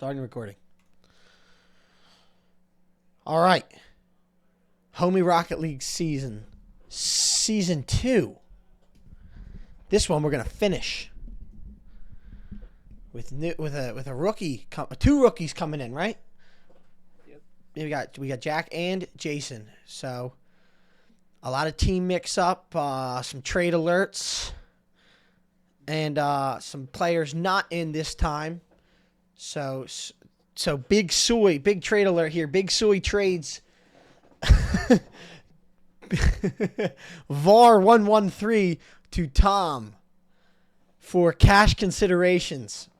Starting recording. All right. Homie Rocket League season 2. This one we're gonna finish with a rookie, two rookies coming in, right? Yep. We got Jack and Jason. So a lot of team mix up, some trade alerts, and some players not in this time. So big trade alert here. Big Soy trades VAR 113 to Tom for cash considerations.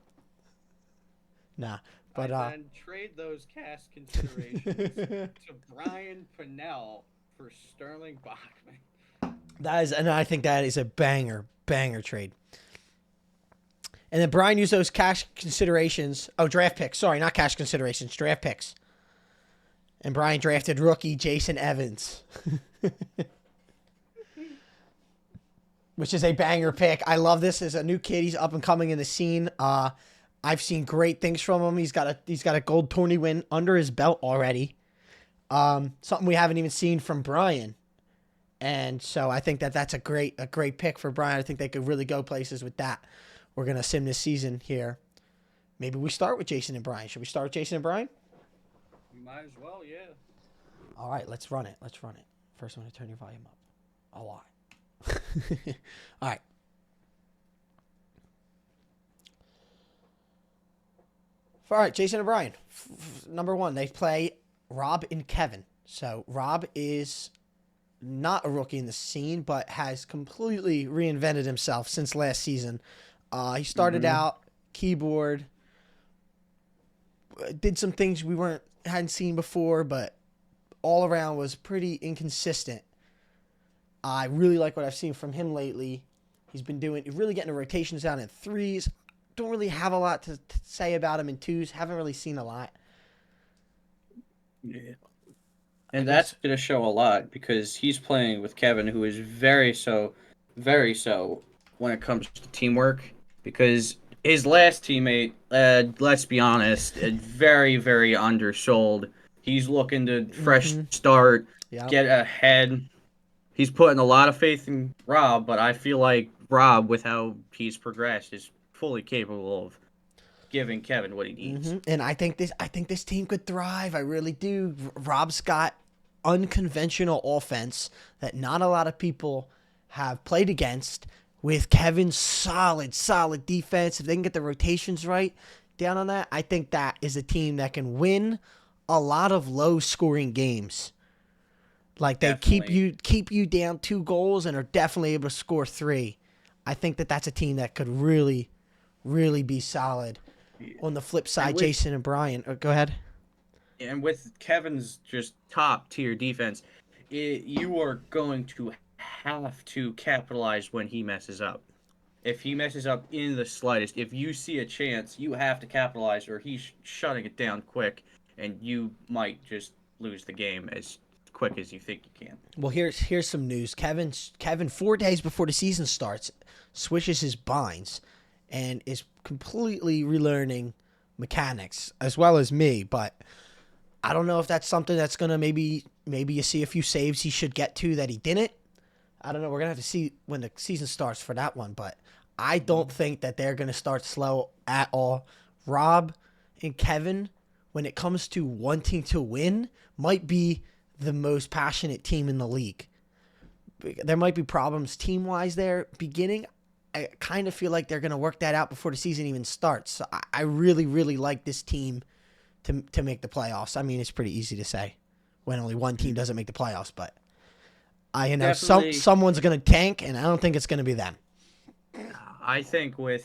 Nah, but I then trade those cash considerations to Brian Pennell for Sterling Bachman. and I think that is a banger trade. And then Brian used those cash considerations. Oh, draft picks. Sorry, not cash considerations. Draft picks. And Brian drafted rookie Jason Evans. Which is a banger pick. I love this. As a new kid, he's up and coming in the scene. I've seen great things from him. He's got a gold tourney win under his belt already. Something we haven't even seen from Brian. And so I think that's a great pick for Brian. I think they could really go places with that. We're going to sim this season here. Maybe we start with Jason and Brian. Should we start with Jason and Brian? You might as well, yeah. All right, let's run it. First, I'm going to turn your volume up a lot. All right. All right, Jason and Brian. Number one, they play Rob and Kevin. So Rob is not a rookie in the scene, but has completely reinvented himself since last season. He started out keyboard, did some things we hadn't seen before, but all around was pretty inconsistent. I really like what I've seen from him lately. He's been really getting the rotations down in threes. Don't really have a lot to say about him in twos. Haven't really seen a lot. Yeah. And that's going to show a lot because he's playing with Kevin, who is very so when it comes to teamwork. Because his last teammate, let's be honest, very, very undersold. He's looking to fresh start, get ahead. He's putting a lot of faith in Rob, but I feel like Rob, with how he's progressed, is fully capable of giving Kevin what he needs. And I think this team could thrive. I really do. Rob's got unconventional offense that not a lot of people have played against. With Kevin's solid defense, if they can get the rotations right down on that, I think that is a team that can win a lot of low-scoring games. Like they keep you down 2 goals and are definitely able to score 3. I think that's a team that could really, really be solid. On the flip side, Jason and Brian, go ahead. And with Kevin's just top-tier defense, you are going to have to capitalize when he messes up. If he messes up in the slightest, if you see a chance, you have to capitalize or he's shutting it down quick and you might just lose the game as quick as you think you can. Well, here's some news. Kevin 4 days before the season starts switches his binds and is completely relearning mechanics as well as me, but I don't know if that's something that's going to maybe you see a few saves he should get to that he didn't. I don't know. We're going to have to see when the season starts for that one, but I don't think that they're going to start slow at all. Rob and Kevin, when it comes to wanting to win, might be the most passionate team in the league. There might be problems team-wise there beginning. I kind of feel like they're going to work that out before the season even starts. So I really, really like this team to make the playoffs. I mean, it's pretty easy to say when only one team doesn't make the playoffs, but I know someone's going to tank, and I don't think it's going to be them. I think with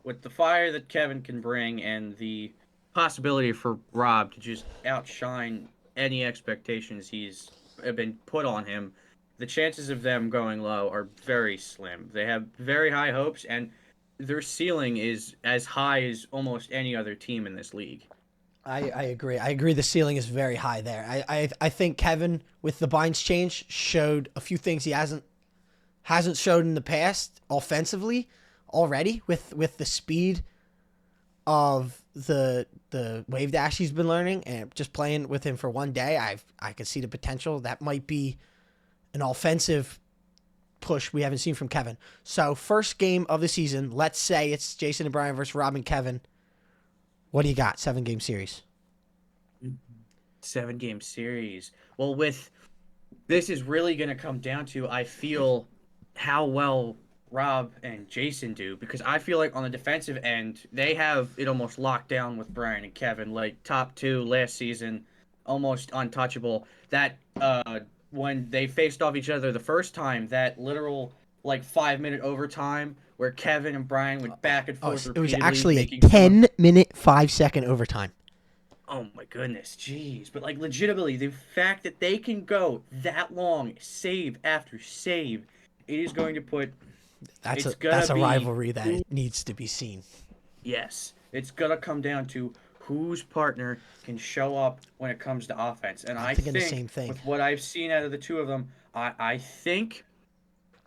the fire that Kevin can bring and the possibility for Rob to just outshine any expectations he's been put on him, the chances of them going low are very slim. They have very high hopes, and their ceiling is as high as almost any other team in this league. I agree. I agree the ceiling is very high there. I think Kevin, with the binds change, showed a few things he hasn't showed in the past offensively already with the speed of the wave dash he's been learning, and just playing with him for one day, I could see the potential. That might be an offensive push we haven't seen from Kevin. So first game of the season, let's say it's Jason and Brian versus Rob and Kevin. What do you got? 7-game series. 7-game series. Well, with this is really going to come down to, I feel, how well Rob and Jason do, because I feel like on the defensive end, they have it almost locked down with Brian and Kevin, like top two last season, almost untouchable. That when they faced off each other the first time, that literal like 5-minute overtime where Kevin and Brian went back and forth It was repeatedly, actually a making some of 10-minute, 5-second overtime. oh my goodness, jeez. But like legitimately, the fact that they can go that long, save after save, it is going to put it's gonna That's a be rivalry that needs to be seen. yes. It's gonna come down to whose partner can show up when it comes to offense. And I'm I thinking the think same thing. with what I've seen out of the two of them, I think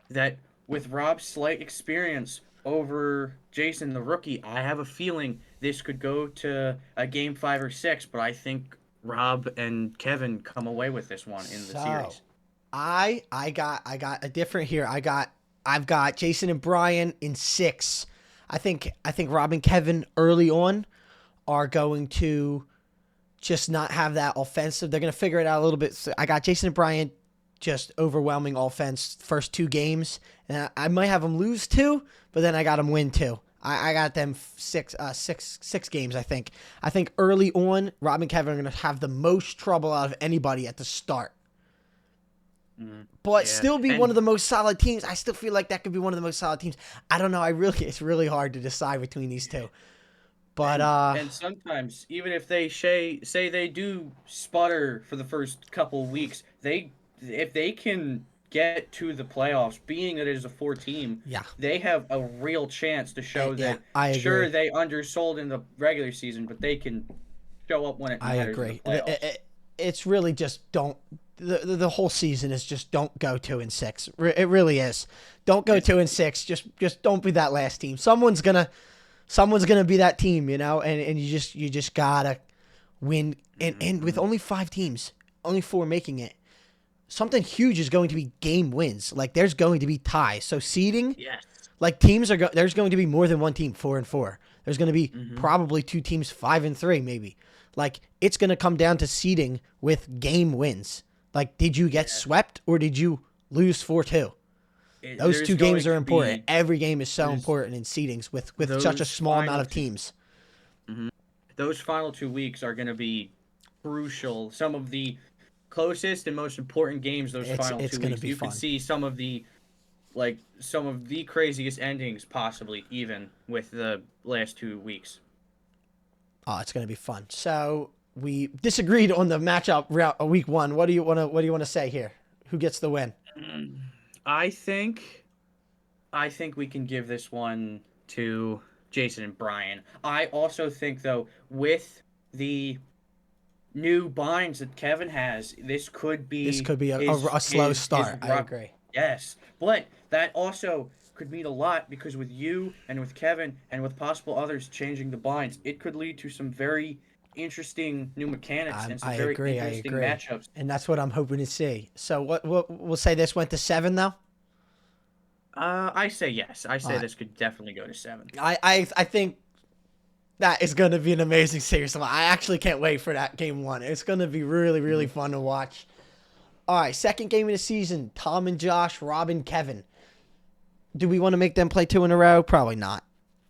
that with Rob's slight experience over Jason the rookie, I have a feeling this could go to a game 5 or 6, but I think Rob and Kevin come away with this one in the series. I got a different here. I've got Jason and Brian in 6. I think Rob and Kevin early on are going to just not have that offensive. They're going to figure it out a little bit. So I got Jason and Brian just overwhelming offense first 2 games, and I might have them lose 2, but then I got them win 2. I got them six games. I think. I think early on, Rob and Kevin are going to have the most trouble out of anybody at the start, but Yeah. still be And one of the most solid teams. I still feel like that could be one of the most solid teams. I don't know. It's really hard to decide between these two. But and sometimes even if they say they do sputter for the first couple weeks, they if they can get to the playoffs, being that it is a 4 team, yeah, they have a real chance to show yeah, that I sure agree. they undersold in the regular season, but they can show up when it I matters in the agree. playoffs. It's really just don't. The whole season is just don't go 2-6. It really is. Don't go And 2-6. Just don't be that last team. Someone's gonna be that team, and you just gotta win. And with only 5 teams, only 4 making it, something huge is going to be game wins. Like there's going to be ties. So seeding, yes. like there's going to be more than one team 4-4. There's going to be probably 2 teams 5-3 maybe. Like it's going to come down to seeding with game wins. Like did you get swept or did you lose 4-2? Those 2 games are important. Every game is so important in seedings with such a small amount of teams. Those final 2 weeks are going to be crucial. Some of the closest and most important games those final It's two going to weeks. be You fun. could see some of the craziest endings possibly even with the last 2 weeks. Oh, it's going to be fun. So we disagreed on the matchup week 1. What do you want to say here? Who gets the win? I think we can give this one to Jason and Brian. I also think though with the new binds that Kevin has, this could This be could be his a slow his start. I agree. yes, but that also could mean a lot because with you and with Kevin and with possible others changing the binds, it could lead to some very interesting new mechanics and some I very agree. I interesting agree. matchups. And that's what I'm hoping to see. So what we'll say this went to 7 though. I say yes. I All say right. this could definitely go to 7. I think that is going to be an amazing series. I actually can't wait for that game 1. It's going to be really really fun to watch. All right, second game of the season. Tom and Josh, Rob and Kevin. Do we want to make them play 2 in a row? Probably not.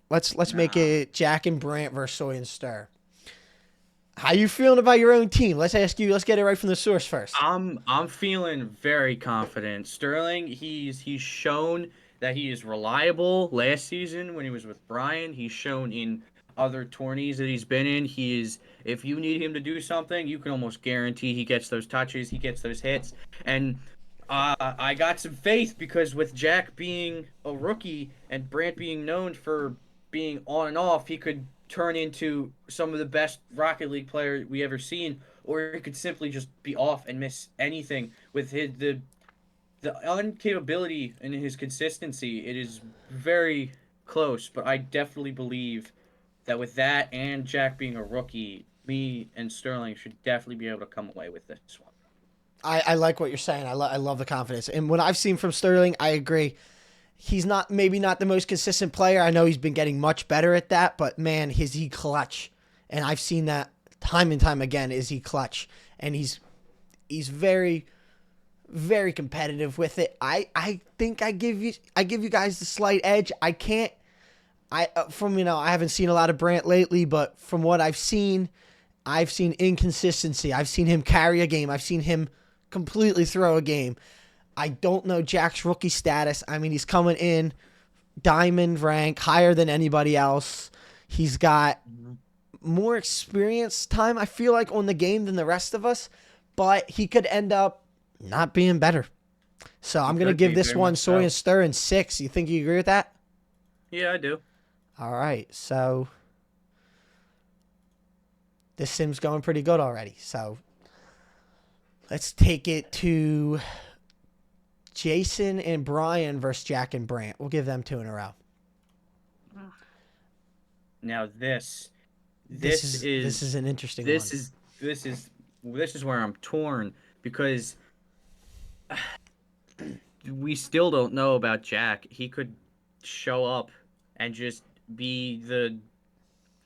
Let's make Nah. it Jack and Brant versus Soy and Stir. How you feeling about your own team? Let's ask you. Let's get it right from the source first. I'm feeling very confident. Sterling, he's shown that he is reliable last season when he was with Brian. He's shown in other tourneys that he's been in. He is if you need him to do something, you can almost guarantee he gets those touches, he gets those hits. And I got some faith because with Jack being a rookie and Brant being known for being on and off, he could turn into some of the best Rocket League player we ever seen, or he could simply just be off and miss anything. With the uncapability and his consistency, it is very close. But I definitely believe that with that and Jack being a rookie, me and Sterling should definitely be able to come away with this one. I like what you're saying. I love the confidence. And what I've seen from Sterling, I agree. He's maybe not the most consistent player. I know he's been getting much better at that, but man, is he clutch. And I've seen that time and time again. Is he clutch? And he's very, very competitive with it. I think I give you guys the slight edge. I can't I haven't seen a lot of Brant lately, but from what I've seen inconsistency. I've seen him carry a game. I've seen him completely throw a game. I don't know Jack's rookie status. I mean, he's coming in diamond rank, higher than anybody else. He's got more experience time, I feel like, on the game than the rest of us, but he could end up not being better. So I'm going to give this one Soy and Stir in 6. You think you agree with that? Yeah, I do. All right. So this sim's going pretty good already. So let's take it to Jason and Brian versus Jack and Brant. We'll give them 2 in a row. Now this is an interesting one. This is where I'm torn because we still don't know about Jack. He could show up and just be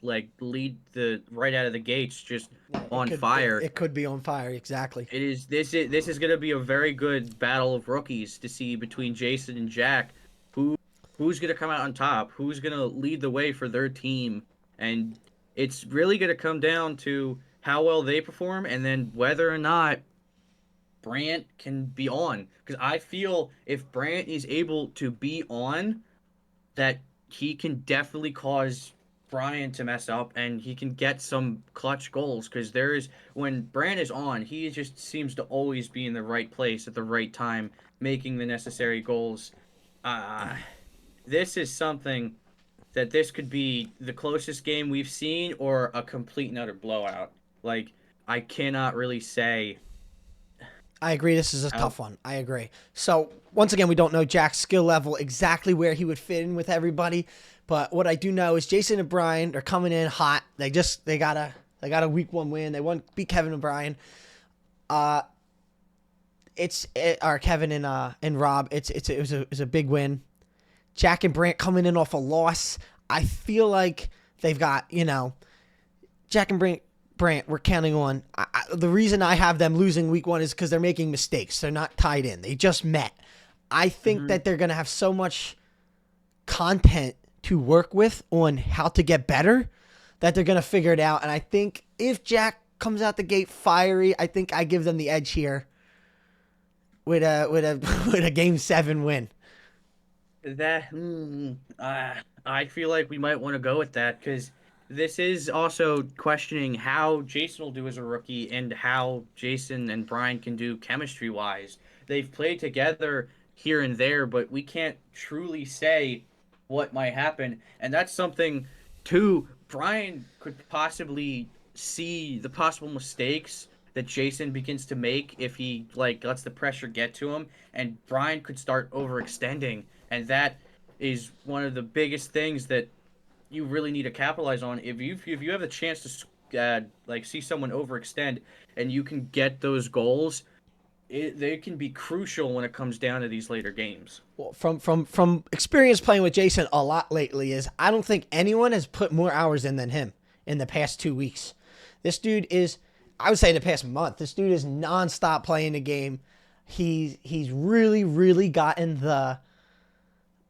lead the right out of the gates, just on fire. It could be on fire, exactly. This is going to be a very good battle of rookies to see between Jason and Jack. Who's going to come out on top? Who's going to lead the way for their team? And it's really going to come down to how well they perform, and then whether or not Brant can be on. Because I feel if Brant is able to be on, that he can definitely cause Brian to mess up, and he can get some clutch goals. Because when Brant is on, he just seems to always be in the right place at the right time, making the necessary goals. This is something that this could be the closest game we've seen or a complete and utter blowout. Like, I cannot really say. I agree. This is a tough one. I agree. So, once again, we don't know Jack's skill level, exactly where he would fit in with everybody. But what I do know is Jason and Brian are coming in hot. They got a week 1 win. They beat Kevin and Brian. Kevin and Rob. It was a big win. Jack and Brant coming in off a loss. I feel like they've got, Jack and Brant, we're counting on. The reason I have them losing week 1 is because they're making mistakes. They're not tied in. They just met. I think that they're going to have so much content to work with on how to get better that they're going to figure it out. And I think if Jack comes out the gate fiery, I think I give them the edge here with a Game 7 win. I feel like we might want to go with that because this is also questioning how Jason will do as a rookie and how Jason and Brian can do chemistry-wise. They've played together here and there, but we can't truly say what might happen. And that's something, too, Brian could possibly see the possible mistakes that Jason begins to make if he lets the pressure get to him, and Brian could start overextending. And that is one of the biggest things that you really need to capitalize on. If you have the chance to see someone overextend and you can get those goals, they can be crucial when it comes down to these later games. Well, from experience playing with Jason a lot lately, is I don't think anyone has put more hours in than him in the past 2 weeks. This dude is, I would say the past month, this dude is nonstop playing the game. He's really, really gotten the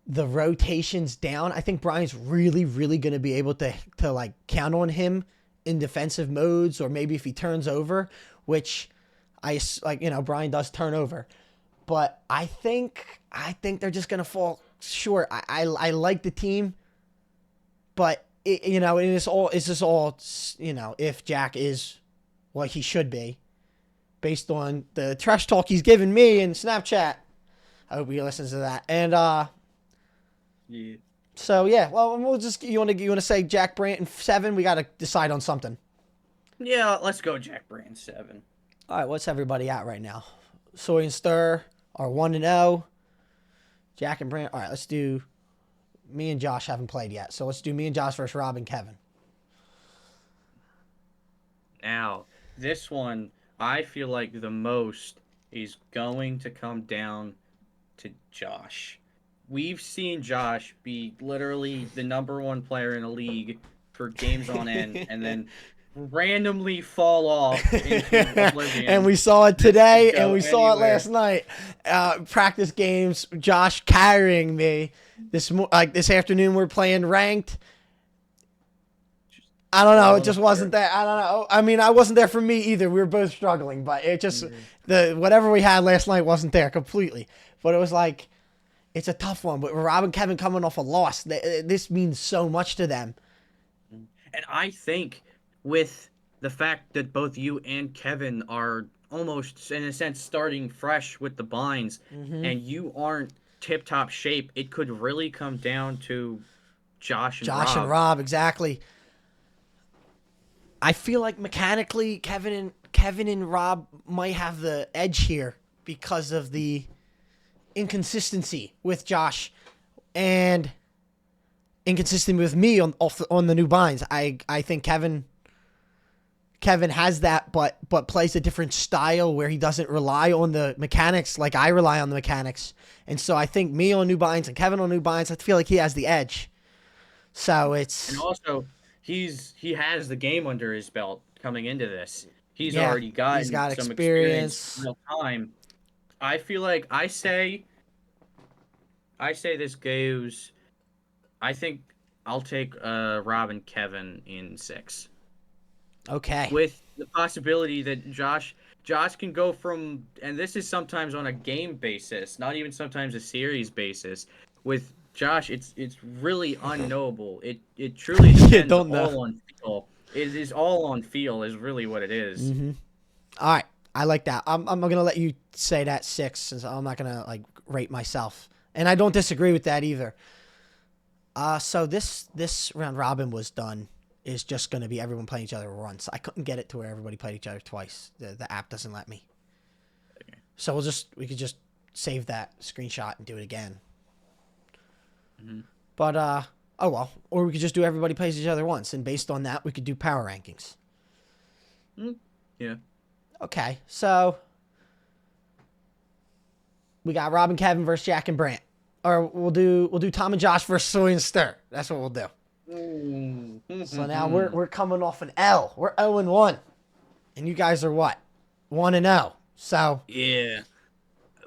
rotations down. I think Brian's really, really going to be able to count on him in defensive modes, or maybe if he turns over, which Brian does turn over. But I think they're just going to fall short. I like the team, but it's just all if Jack is what he should be based on the trash talk he's given me in Snapchat. I hope he listens to that. And yeah. So yeah, well, we'll just you want to say Jack Brant in 7. We got to decide on something. Yeah, let's go Jack Brant 7. All right, what's everybody at right now? Soy and Stir are 1-0. Jack and Brant. All right, let's do. Me and Josh haven't played yet, so let's do me and Josh versus Rob and Kevin. Now, this one, I feel like the most is going to come down to Josh. We've seen Josh be literally the number one player in the league for games on end and then randomly fall off into And oblivion. we saw it This could today, and go we saw it anywhere. last night. Practice games, Josh carrying me. This afternoon, we're playing ranked. I don't know. It just wasn't there. I don't know. I mean, I wasn't there for me either. We were both struggling, but it just the whatever we had last night wasn't there completely. But it was like it's a tough one. But Rob and Kevin coming off a loss, this means so much to them. And I think with the fact that both you and Kevin are almost, in a sense, starting fresh with the binds, and you aren't tip-top shape, it could really come down to Josh and Josh and Rob. Rob, exactly. I feel like mechanically, Kevin and Rob might have the edge here because of the inconsistency with Josh and inconsistent with me on the new binds. I think Kevin has that, but plays a different style where he doesn't rely on the mechanics like I rely on the mechanics. And so I think me on new binds and Kevin on new binds, I feel like he has the edge. So it's And also, he has the game under his belt coming into this. He's yeah, already gotten he's got some experience experience. in real time. I feel like I say this goes. I think I'll take Rob and Kevin in 6. Okay. With the possibility that Josh can go from, and this is sometimes on a game basis, not even sometimes a series basis. With Josh, it's really unknowable. It truly You depends don't know. all on feel. It is all on feel is really what it is. All right. I like that. I'm gonna let you say that 6 since I'm not gonna like rate myself, and I don't disagree with that either. So this round robin was done. Is just gonna be everyone playing each other once. I couldn't get it to where everybody played each other twice. The app doesn't let me. So we could just save that screenshot and do it again. But oh well, or we could just do everybody plays each other once, and based on that, we could do power rankings. Yeah. Okay, so we got Rob and Kevin versus Jack and Brant, or we'll do Tom and Josh versus Soy and Stir. That's what we'll do. So now we're coming off an L. We're 0-1, and you guys are what? 1-0. So Yeah.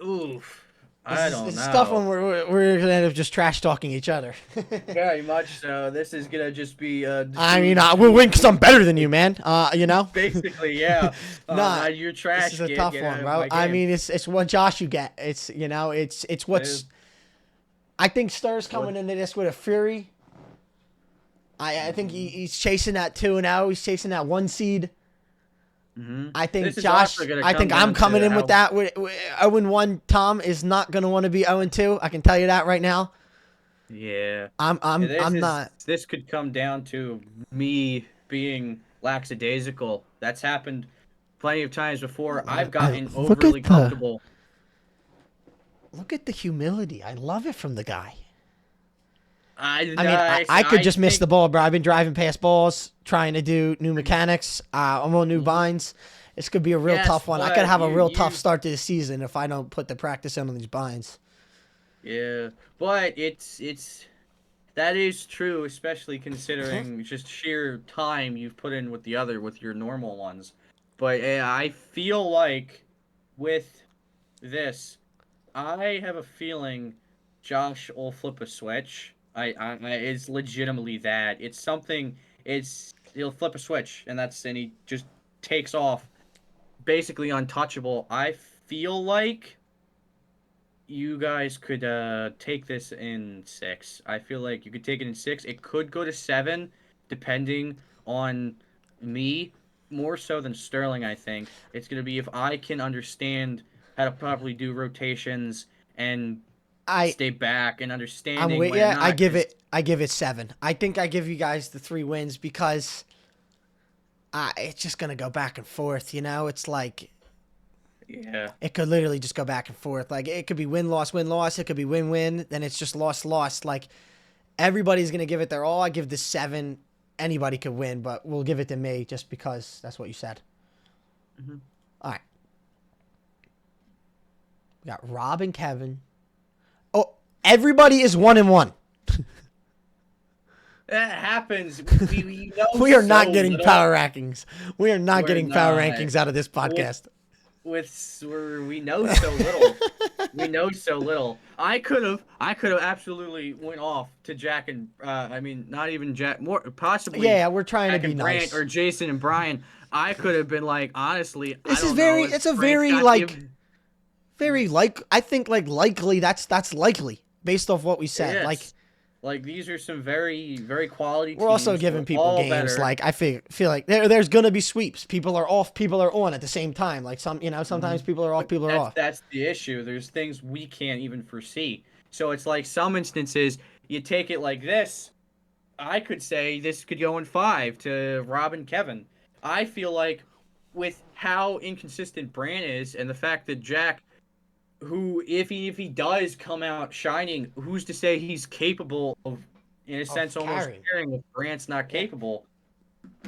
Oof. I don't it's know. a tough one. We're gonna end up just trash talking each other. Very much so. This is gonna just be. I mean, we'll win because I'm better than you, man. You know. Basically, yeah. Nah, you're trash. this is a kid. tough Get one, out of bro. my I game. mean, it's what Josh you get. It's it's what's. is. I think Stir's coming into this with a fury. I think he's chasing that 2-0. He's chasing that 1 seed. I think This is Josh. also gonna I come think I'm down coming to in with how- that. With 0-1, Tom is not going to want to be 0-2. I can tell you that right now. Yeah. I'm not. This could come down to me being lackadaisical. That's happened plenty of times before. I've gotten Look overly at the- comfortable. Look at the humility. I love it from the guy. I I mean, I could just miss the ball, bro. I've been driving past balls, trying to do new mechanics. I'm on new binds. This could be a real Yes, tough one. I but could have a real you- tough start to the season if I don't put the practice in on these binds. Yeah, but it's that is true, especially considering just sheer time you've put in with your normal ones. But I feel like with this, I have a feeling Josh will flip a switch. It's legitimately that. It's something. He'll flip a switch, and he just takes off, basically untouchable. I feel like you guys could take this in 6. I feel like you could take it in 6. It could go to 7, depending on me, more so than Sterling. I think it's gonna be if I can understand how to properly do rotations and stay back and understanding. I'm with when you. not, I give it 7. I think I give you guys the 3 wins because it's just gonna go back and forth. You know, it's like Yeah. it could literally just go back and forth. Like it could be win loss win loss. It could be win win. Then it's just loss loss. Like everybody's gonna give it their all. I give this 7. anybody could win, but we'll give it to me just because that's what you said. Mm-hmm. All right. We got Rob and Kevin. Oh, everybody is 1-1. That happens. We know We are so not getting little. power rankings. We are not We're getting power not. rankings out of this podcast. We know so little. We know so little. I could have absolutely went off to Jack and I mean not even Jack, more possibly Yeah, we're trying to Jack be and Brant nice. or Jason and Brian. I could have been like, honestly, This I is don't know. it's a Brant's very got like the- very I think like likely that's likely based off what we said. Like Yes. Like these are some very, very quality teams. we're also giving people all games. better. Like I feel like there's gonna be sweeps. People are off, people are on at the same time. Like sometimes people are off, people are off. That's the issue. There's things we can't even foresee. So it's like some instances you take it like this. I could say this could go in 5 to Rob and Kevin. I feel like with how inconsistent Bran is and the fact that Jack, who if he does come out shining, who's to say he's capable of, in a sense, almost carrying. carrying if Brant's not capable.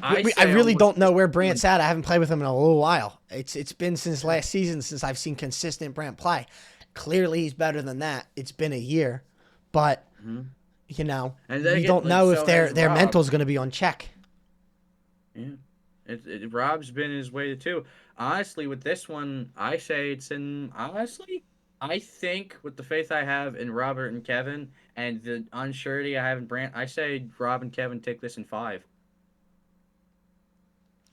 I really don't know where Brant's at. I haven't played with him in a little while. It's been since last season since I've seen consistent Brant play. Clearly, he's better than that. It's been a year, but you know, And we don't know if their mental's going to be on check. Yeah, Rob's been his way too. Honestly, with this one, I say it's in. Honestly, I think with the faith I have in Robert and Kevin and the unsurety I have in Brant, I say Rob and Kevin take this in 5.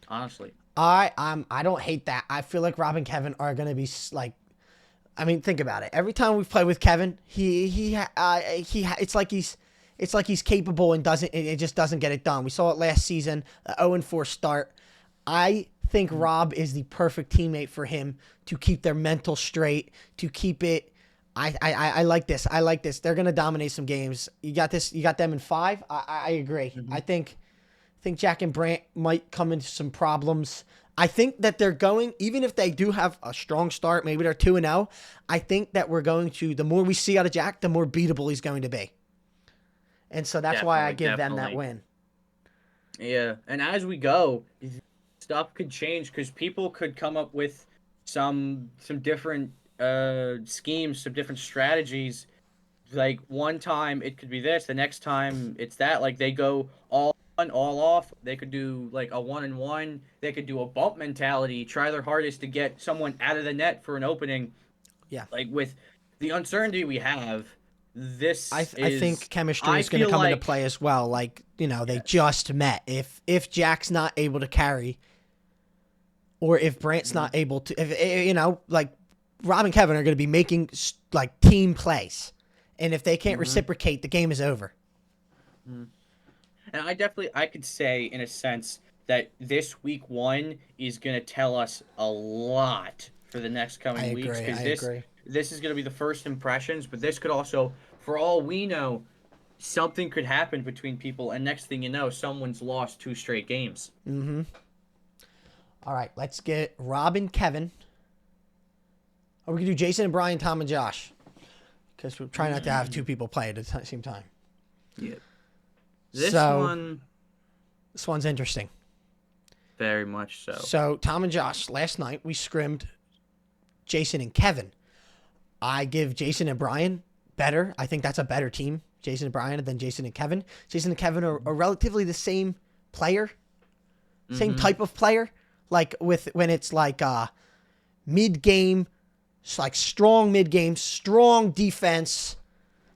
Honestly, I don't hate that. I feel like Rob and Kevin are going to be like. I mean, think about it. Every time we play with Kevin, it's like he's capable and it just doesn't get it done. We saw it last season, 0-4 start. I think Rob is the perfect teammate for him to keep their mental straight, to keep it. I like this. I like this. They're gonna dominate some games. You got this. You got them in 5. I agree. I think Jack and Brant might come into some problems. I think that they're going, even if they do have a strong start, maybe they're 2-0. I think that we're going to, the more we see out of Jack, the more beatable he's going to be. And so that's why I give them that win. Yeah, and as we go, stuff could change because people could come up with some different schemes, some different strategies. Like one time it could be this, the next time it's that. Like they go all on, all off. They could do like a 1-1. They could do a bump mentality, try their hardest to get someone out of the net for an opening. Yeah. Like with the uncertainty we have, I think chemistry is going to come into play as well. Like, they just met. If Jack's not able to carry, or if Brant's not able to, like Rob and Kevin are going to be making like team plays, and if they can't reciprocate, the game is over. And I could say in a sense that this week 1 is going to tell us a lot for the next coming weeks because this is going to be the first impressions, but this could also, for all we know, something could happen between people, and next thing you know, someone's lost 2 straight games. All right, let's get Rob and Kevin. Or we can do Jason and Brian, Tom and Josh, because we're trying not to have 2 people play at the same time. Yeah. This one's interesting. Very much so. So Tom and Josh, last night we scrimmed Jason and Kevin. I give Jason and Brian better. I think that's a better team, Jason and Brian, than Jason and Kevin. Jason and Kevin are relatively the same player, same type of player. Like when it's like mid-game, like strong mid-game, strong defense.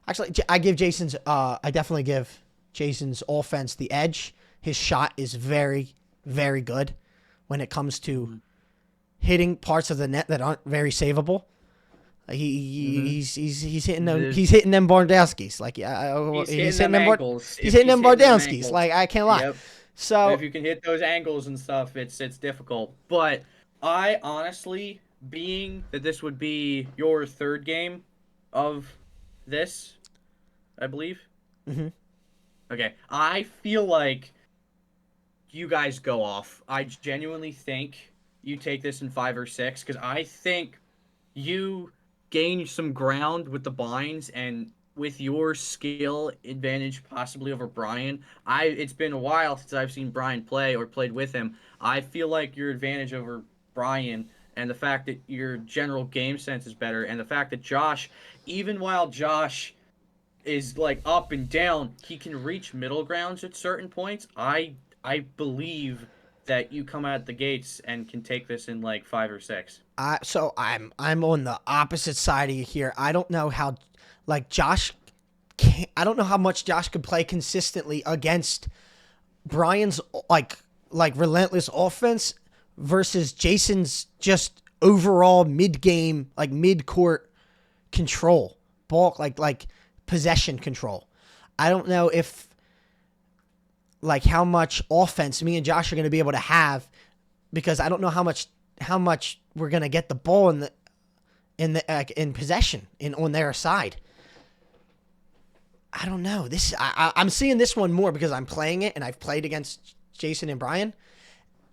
Actually, I definitely give Jason's offense the edge. His shot is very, very good when it comes to hitting parts of the net that aren't very savable. He's hitting them. He's hitting them Bardowskis. Like he's hitting them ankles. He's hitting them Bardowskis. Like I can't lie. Yep. So if you can hit those angles and stuff, it's difficult. But I honestly, being that this would be your 3rd game of this, I believe. Okay, I feel like you guys go off. I genuinely think you take this in 5 or 6 because I think you gain some ground with the binds and with your skill advantage possibly over Brian, it's been a while since I've seen Brian play or played with him. I feel like your advantage over Brian and the fact that your general game sense is better and the fact that Josh, even while Josh is like up and down, he can reach middle grounds at certain points. I believe that you come out the gates and can take this in like 5 or 6. I'm on the opposite side of you here. I don't know how, like Josh, I don't know how much Josh could play consistently against Brian's like relentless offense versus Jason's just overall mid game, like mid court control, ball like possession control. I don't know if like how much offense me and Josh are going to be able to have, because I don't know how much we're going to get the ball in possession on their side. I don't know. I'm seeing this one more because I'm playing it and I've played against Jason and Brian.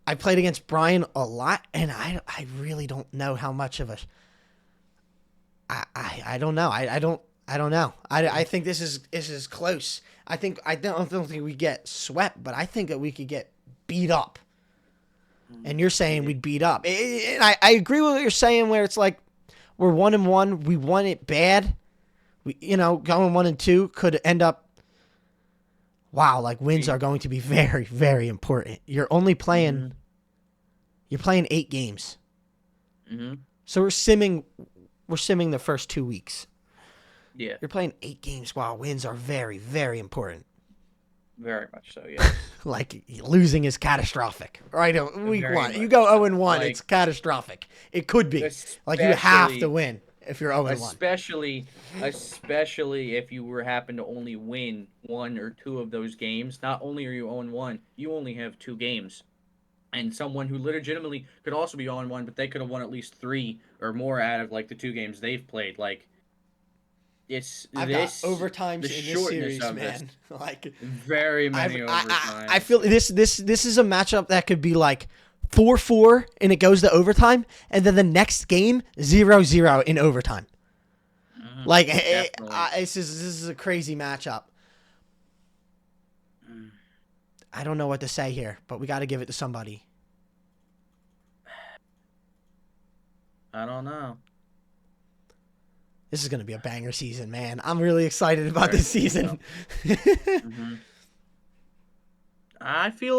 I played against Brian a lot, and I really don't know how much of a. I don't know. I don't know. I think this is close. I don't think we get swept, but I think that we could get beat up. And you're saying we'd beat up. And I agree with what you're saying, where it's like we're 1-1. We won it bad. We, going 1-2 could end up. Wow, like wins are going to be very, very important. You're only playing. Mm-hmm. You're playing 8 games. Mm-hmm. So we're simming the first 2 weeks. Yeah. You're playing 8 games. Wow, wins are very, very important. Very much so, yeah. Like losing is catastrophic, right? Week very 1, you go 0-1, like, it's catastrophic. It could be like you have to win if you're 0-1. Especially if you happen to only win 1 or 2 of those games. Not only are you 0-1, you only have 2 games. And someone who legitimately could also be 0-1, but they could have won at least 3 or more out of like the 2 games they've played. Like I've got overtimes in this series, man. Like very many overtimes. I feel this is a matchup that could be like 4-4 and it goes to overtime, and then the next game 0-0 in overtime. Mm-hmm. Like this is a crazy matchup. I don't know what to say here, but we got to give it to somebody. I don't know. This is going to be a banger season, man. I'm really excited about this season. Mm-hmm. I feel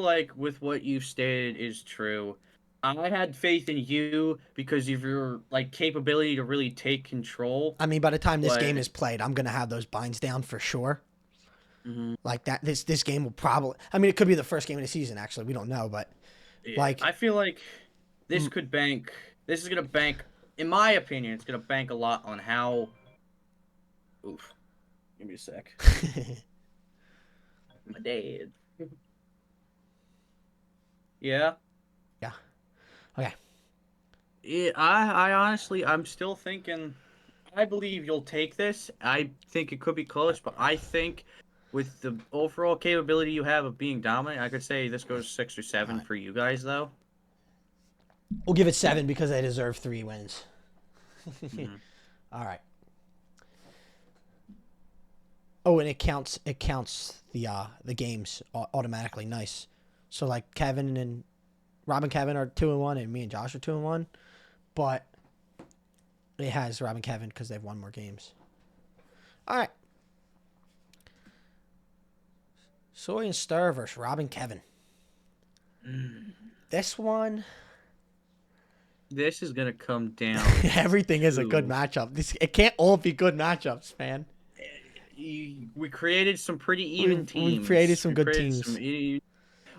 like with what you've stated is true. I had faith in you because of your like capability to really take control. I mean, by the time this game is played, I'm going to have those binds down for sure. Mm-hmm. Like that, this game will probably. I mean, it could be the first game of the season. Actually, we don't know, but like I feel like this could bank. This is gonna bank. In my opinion, it's gonna bank a lot on how. Oof. Give me a sec. My dad. Yeah. Yeah. Okay. Yeah, I honestly, I'm still thinking. I believe you'll take this. I think it could be close, but I think. With the overall capability you have of being dominant, I could say this goes 6 or 7 for you guys, though. We'll give it 7 because they deserve 3 wins. Mm-hmm. All right. Oh, and it counts the games automatically. Nice. So like Kevin and Rob and Kevin are 2-1, and me and Josh are 2-1, but it has Rob and Kevin because they've won more games. All right. Soy and Stir versus Rob and Kevin. This one. This is going to come down. Everything is a good matchup. It can't all be good matchups, man. We created some pretty even teams. We created some good teams.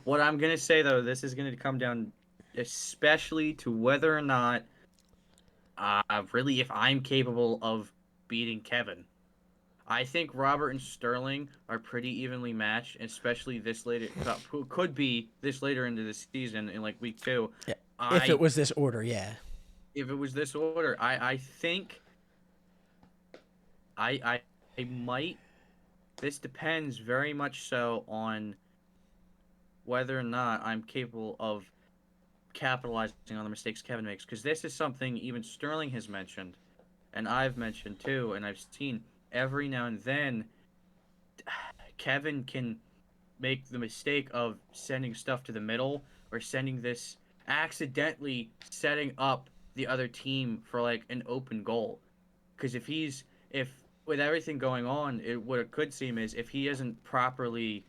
What I'm going to say, though, this is going to come down especially to whether or not, really, if I'm capable of beating Kevin. I think Robert and Sterling are pretty evenly matched, especially this later. Could be this later into the season in like week 2. Yeah. If it was this order, yeah. If it was this order, I think I might. This depends very much so on whether or not I'm capable of capitalizing on the mistakes Kevin makes, because this is something even Sterling has mentioned. and I've mentioned too, and I've seen every now and then, Kevin can make the mistake of sending stuff to the middle or sending this accidentally setting up the other team for like an open goal. Because if with everything going on, what it could seem is if he doesn't properly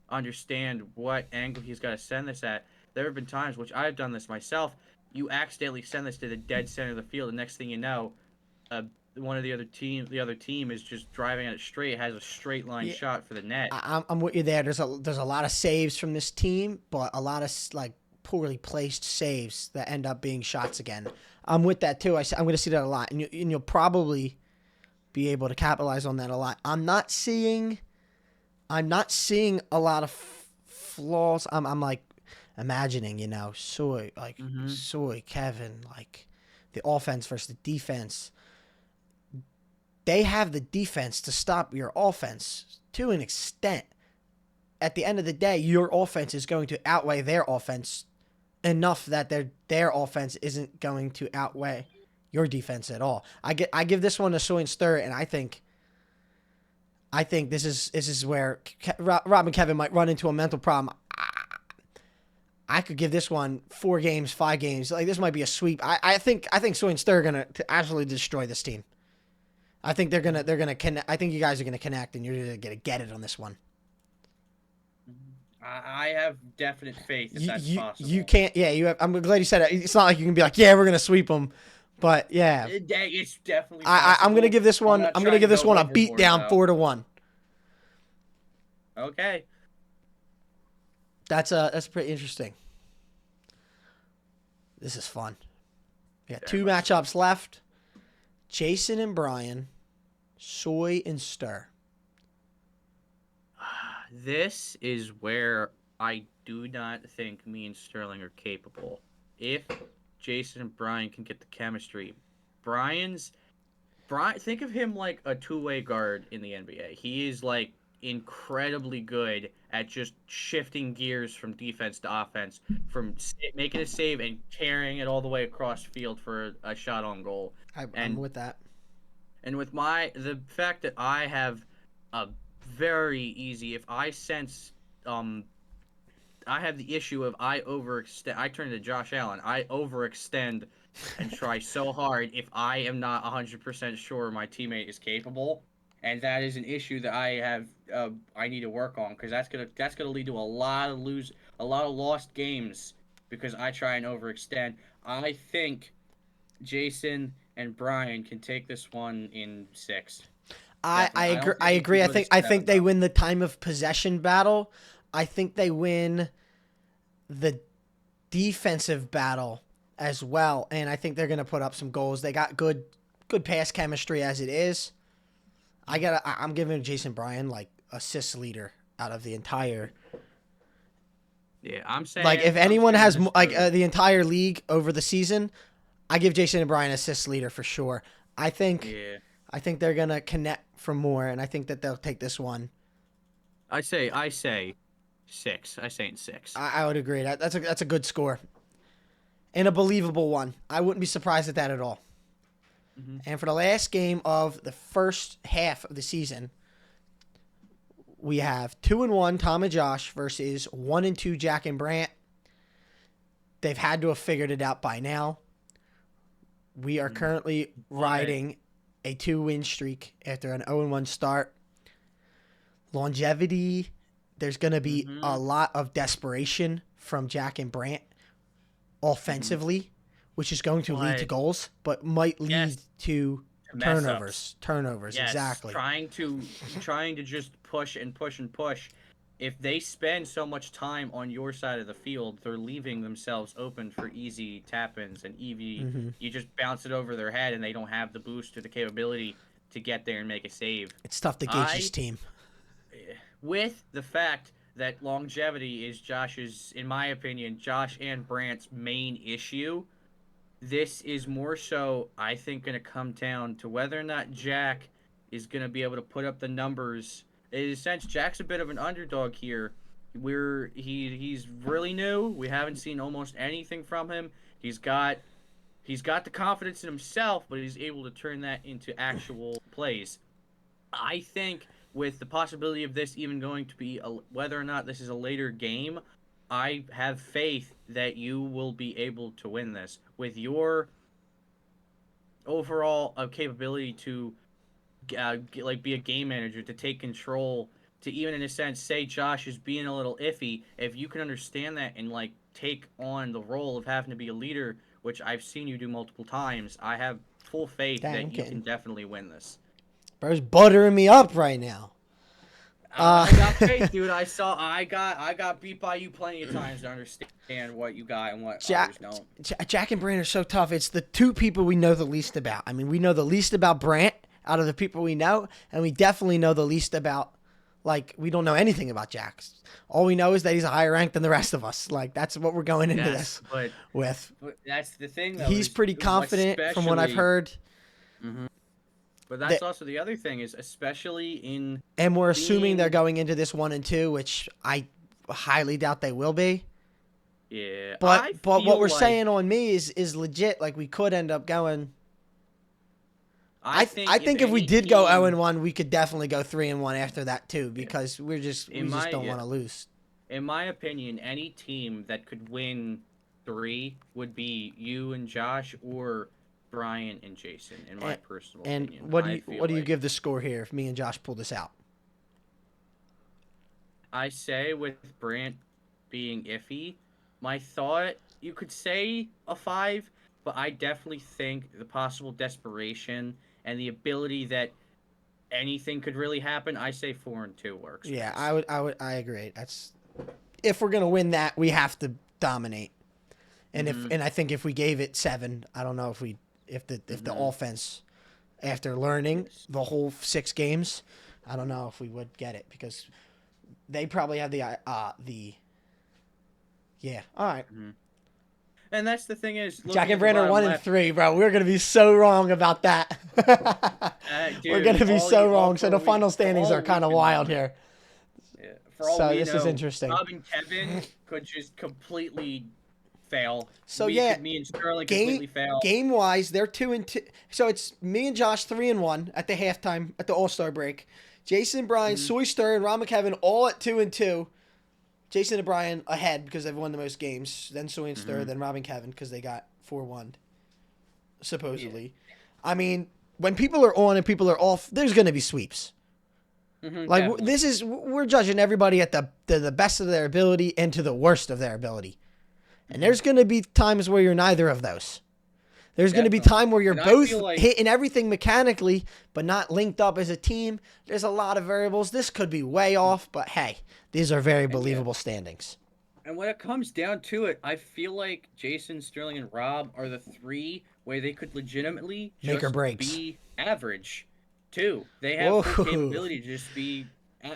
understand what angle he's got to send this at, there have been times, which I've done this myself, you accidentally send this to the dead center of the field. The next thing you know, uh, the other team is just driving at it straight, has a straight line Yeah, shot for the net. I'm with you there. There's a lot of saves from this team, but a lot of like poorly placed saves that end up being shots again. I'm with that too. I'm going to see that a lot, and you'll probably be able to capitalize on that a lot. I'm not seeing a lot of flaws. I'm like imagining, Mm-hmm. Soy, Kevin, like the offense versus the defense. They have the defense to stop your offense to an extent. At the end of the day, your offense is going to outweigh their offense enough that their offense isn't going to outweigh your defense at all. I give this one to Soy and Stir, and I think this is where Rob and Kevin might run into a mental problem. I could give this one 4 games, 5 games. Like this might be a sweep. I think Soy and Stir are gonna absolutely destroy this team. I think they're gonna connect. I think you guys are gonna connect, and you're gonna get it on this one. I have definite faith that that's You possible. can't. Yeah, you have. I'm glad you said it. It's not like you can be like, yeah, we're gonna sweep them, but yeah, It's definitely I'm gonna possible. give this I'm one. not I'm gonna trying to give this go one a beat overboard down though. 4-1. Okay. That's pretty interesting. This is fun. We got Very 2 much so. matchups left. Jason and Brian, Soy and Stir. This is where I do not think me and Sterling are capable. If Jason and Brian can get the chemistry, Brian's Brian, think of him like a two-way guard in the NBA. He is like incredibly good at just shifting gears from defense to offense, from making a save and carrying it all the way across field for a shot on goal. I'm And with that. with the fact that I have a very easy, if I sense um I have the issue of I overextend. I turn to Josh Allen. I overextend and try so hard if I am not 100% sure my teammate is capable, and that is an issue that I have. I need to work on because that's gonna lead to a lot of lost games because I try and overextend. I think Jason and Brian can take this one in 6. I Definitely. I agree. don't I think we can agree. go to I 7 think they though. win the time of possession battle. I think they win the defensive battle as well, and I think they're going to put up some goals. They got good pass chemistry as it is. I'm giving Jason Bryan like assist leader out of the entire. Yeah, Like if I'm anyone saying has this like too. the entire league over the season, I give Jason and Bryan assist leader for sure. I think Yeah. I think they're gonna connect for more, and I think that they'll take this one. I say 6. I say in 6. I would agree. That's a good score and a believable one. I wouldn't be surprised at that at all. Hmm. And for the last game of the first half of the season, we have 2-1 Tom and Josh versus 1-2 Jack and Brant. They've had to have figured it out by now. We are currently But riding a 2-win streak after an 0-1 start. Longevity, there's going to be hmm a lot of desperation from Jack and Brant hmm offensively, which is going to lead to but goals, but might yes, lead to mess ups. Turnovers, Yes, exactly. trying to just push and push and push. If they spend so much time on your side of the field, they're leaving themselves open for easy tap-ins and easy. Hmm. You just bounce it over their head, and they don't have the boost or the capability to get there and make a save. It's tough to gauge this I team. with the fact that longevity is Josh's, in my opinion, Josh and Brant's main issue. This is more so, I think, going to come down to whether or not Jack is going to be able to put up the numbers. In a sense, Jack's a bit of an underdog here. He's really new. We haven't seen almost anything from him. He's got He's got the confidence in himself, but he's able to turn that into actual plays. I think with the possibility of this even going to be whether or not this is a later game, I have faith that you will be able to win this with your overall capability to be a game manager, to take control, to even in a sense say Josh is being a little iffy. If you can understand that and like take on the role of having to be a leader, which I've seen you do multiple times, I have full faith that you can definitely win this. Bro's buttering me up right now. I got faith, dude. I got beat by you plenty of times to understand what you got and what others don't. Jack and Brant are so tough. It's the two people we know the least about. I mean, we know the least about Brant out of the people we know, and we definitely know the least about, like, we don't know anything about Jack. All we know is that he's a higher rank than the rest of us. Like, that's what we're going into this with. But that's the thing, though. He's pretty confident from what I've heard. Mm-hmm. But that's also the other thing is, especially in... And we're assuming they're going into this 1-2, which I highly doubt they will be. Yeah. But what we're saying on me is legit. Like, we could end up going... I think if we did go 0-1, we could definitely go 3-1 after that, too, because we just don't want to lose. In my opinion, any team that could win 3 would be you and Josh or... Brian and Jason, in my personal opinion. And what do you give the score here if me and Josh pull this out? I say with Brant being iffy, my thought, you could say a 5, but I definitely think the possible desperation and the ability that anything could really happen, I say 4-2 works. Yeah, I agree. That's if we're gonna win that, we have to dominate. And I think if we gave it 7, I don't know if the offense, after learning the whole 6 games, I don't know if we would get it because they probably have the all right. Mm-hmm. And that's the thing is, Jack and Brant are 1-3, bro. We're gonna be so wrong about that. Dude, we're gonna be so wrong. So the final standings are kind of wild here. Yeah. For all so we this know, is interesting. Rob and Kevin could just completely fail. So me and Sterling completely fail. Game wise, they're 2-2. So it's me and Josh 3-1 at the halftime at the All-Star break. Jason, Brian, Soy Stir, and Rob and Kevin all at 2-2. Jason and Brian ahead because they've won the most games. Then Soy and Stir, then Rob and Kevin because they got 4-1. Supposedly, I mean, when people are on and people are off, there's gonna be sweeps. Like definitely. We're judging everybody at the best of their ability and to the worst of their ability. And there's going to be times where you're neither of those. There's going to be time where you're both hitting everything mechanically, but not linked up as a team. There's a lot of variables. This could be way off, but hey, these are very believable standings. And when it comes down to it, I feel like Jason, Sterling, and Rob are the 3 where they could legitimately make or breaks. Be average, too. They have the capability to just be,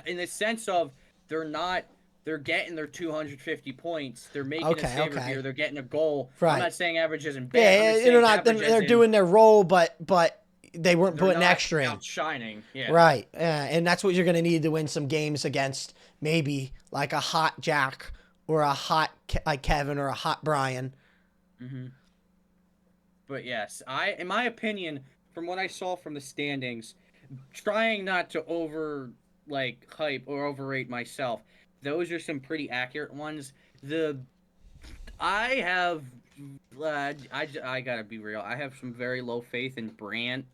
in the sense of they're getting their 250 points. They're making a save here. They're getting a goal. Right. I'm not saying average isn't bad. Yeah, they're doing their role, but they weren't putting extra in. Shining. Yeah. Right. And that's what you're going to need to win some games against maybe like a hot Jack or a hot like Kevin or a hot Brian. Mm-hmm. But yes, in my opinion, from what I saw from the standings, trying not to hype or overrate myself, those are some pretty accurate ones. I gotta be real. I have some very low faith in Brant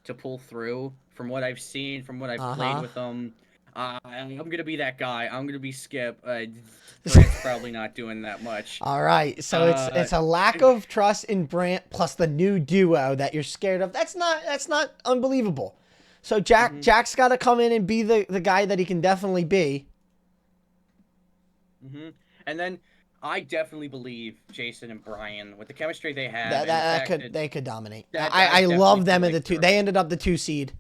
to pull through. From what I've seen, from what I've played with them, I'm gonna be that guy. I'm gonna be Skip. Brant's probably not doing that much. All right, so it's a lack of trust in Brant plus the new duo that you're scared of. That's not unbelievable. So Jack's got to come in and be the guy that he can definitely be. And then I definitely believe Jason and Brian, with the chemistry they have, they could dominate. I love them in the 2. They ended up the 2 seed.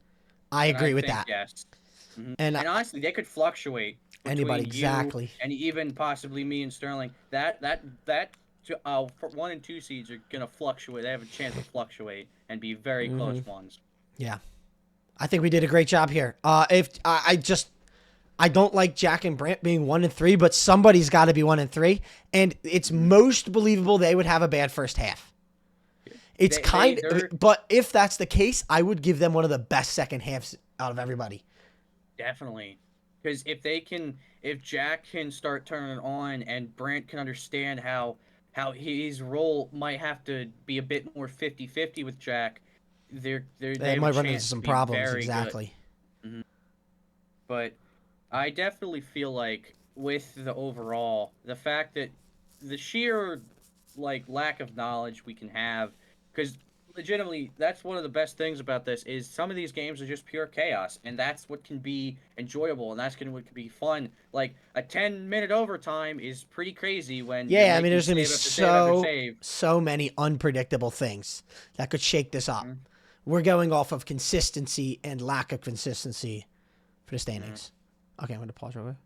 I agree with that. Yes. And honestly, they could fluctuate. Anybody exactly. And even possibly me and Sterling. That 1 and 2 seeds are gonna fluctuate. They have a chance to fluctuate and be very close ones. Yeah, I think we did a great job here. I don't like Jack and Brant being 1-3, but somebody's got to be 1-3, and it's most believable they would have a bad first half. It's they're but if that's the case, I would give them one of the best second halves out of everybody. definitely, because if Jack can start turning it on and Brant can understand how his role might have to be a bit more 50-50 with Jack, they They have a might run into chance to some be problems. very good. Exactly. Mhm. But I definitely feel like with the overall, the fact that the sheer like lack of knowledge we can have, because legitimately that's one of the best things about this is some of these games are just pure chaos, and that's what can be enjoyable, and what can be fun. Like a 10-minute overtime is pretty crazy when you're Yeah, I mean, making there's gonna be save after save after save. so many unpredictable things that could shake this up. Mhm. We're going off of consistency and lack of consistency for the Mhm. standings. Okay, I'm gonna pause real quick.